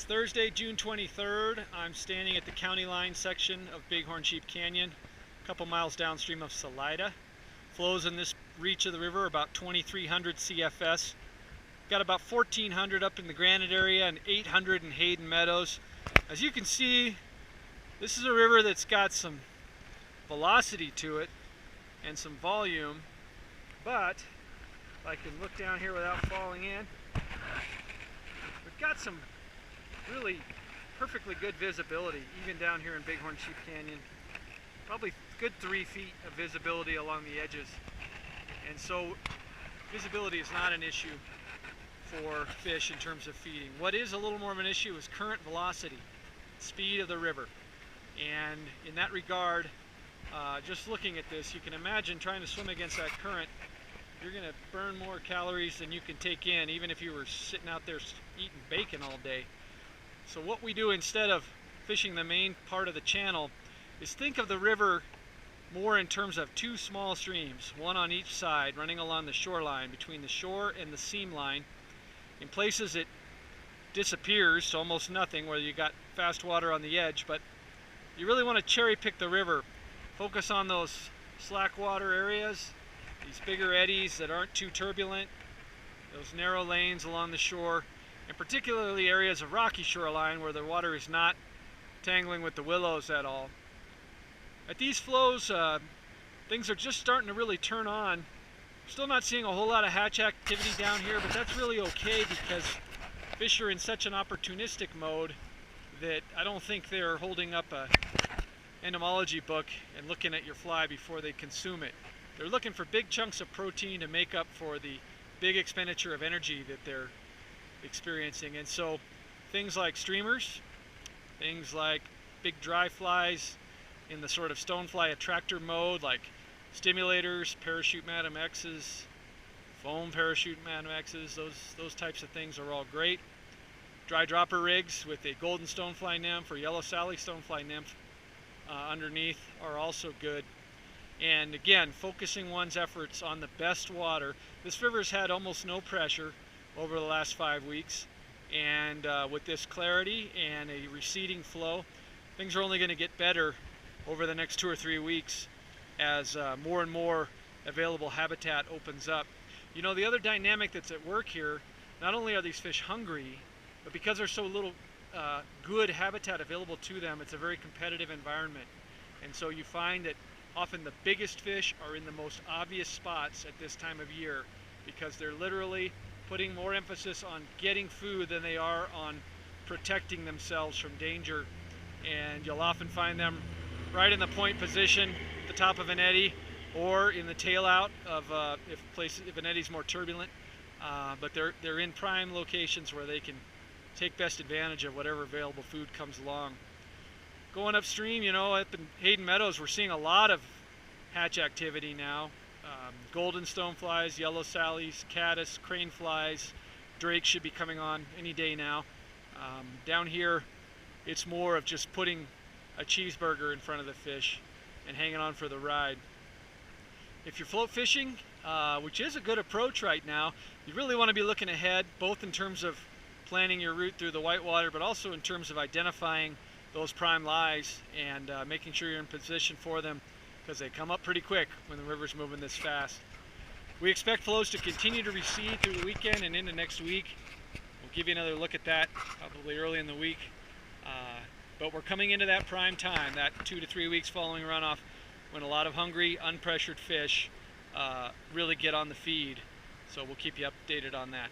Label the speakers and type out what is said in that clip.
Speaker 1: Thursday, June 23rd. I'm standing at the county line section of Bighorn Sheep Canyon, a couple miles downstream of Salida. Flows in this reach of the river about 2,300 CFS. Got about 1,400 up in the Granite area and 800 in Hayden Meadows. As you can see, this is a river that's got some velocity to it and some volume, but if I can look down here without falling in, we've got some really perfectly good visibility even down here in Bighorn Sheep Canyon. Probably good 3 feet of visibility along the edges, and so visibility is not an issue for fish in terms of feeding. What is a little more of an issue is current velocity, speed of the river. And in that regard, just looking at this, you can imagine trying to swim against that current. You're going to burn more calories than you can take in, even if you were sitting out there eating bacon all day. So what we do instead of fishing the main part of the channel is think of the river more in terms of 2 small streams, one on each side, running along the shoreline between the shore and the seam line. In places it disappears to almost nothing where you got fast water on the edge, but you really want to cherry pick the river. Focus on those slack water areas, these bigger eddies that aren't too turbulent, those narrow lanes along the shore, and particularly areas of rocky shoreline where the water is not tangling with the willows at all. At these flows, things are just starting to really turn on. Still not seeing a whole lot of hatch activity down here, but that's really okay because fish are in such an opportunistic mode that I don't think they're holding up a entomology book and looking at your fly before they consume it. They're looking for big chunks of protein to make up for the big expenditure of energy that they're experiencing. And so things like streamers, things like big dry flies in the sort of stonefly attractor mode, like stimulators, parachute Madam X's, foam parachute Madam X's, those types of things are all great. Dry dropper rigs with a golden stonefly nymph or yellow Sally stonefly nymph underneath are also good. And again, focusing one's efforts on the best water. This river's had almost no pressure over the last 5 weeks, and with this clarity and a receding flow, things are only going to get better over the next 2 or 3 weeks as more and more available habitat opens up. You know, the other dynamic that's at work here, not only are these fish hungry, but because there's so little good habitat available to them, it's a very competitive environment. And so you find that often the biggest fish are in the most obvious spots at this time of year because they're literally putting more emphasis on getting food than they are on protecting themselves from danger. And you'll often find them right in the point position at the top of an eddy or in the tail out of if an eddy's more turbulent, but they're in prime locations where they can take best advantage of whatever available food comes along. Going upstream, you know, up in Hayden Meadows, we're seeing a lot of hatch activity now. Golden stoneflies, yellow sallies, caddis, crane flies, drake should be coming on any day now. Down here, it's more of just putting a cheeseburger in front of the fish and hanging on for the ride. If you're float fishing, which is a good approach right now, you really want to be looking ahead, both in terms of planning your route through the whitewater, but also in terms of identifying those prime lies and making sure you're in position for them, because they come up pretty quick when the river's moving this fast. We expect flows to continue to recede through the weekend and into next week. We'll give you another look at that probably early in the week. But we're coming into that prime time, that 2 to 3 weeks following runoff, when a lot of hungry, unpressured fish really get on the feed. So we'll keep you updated on that.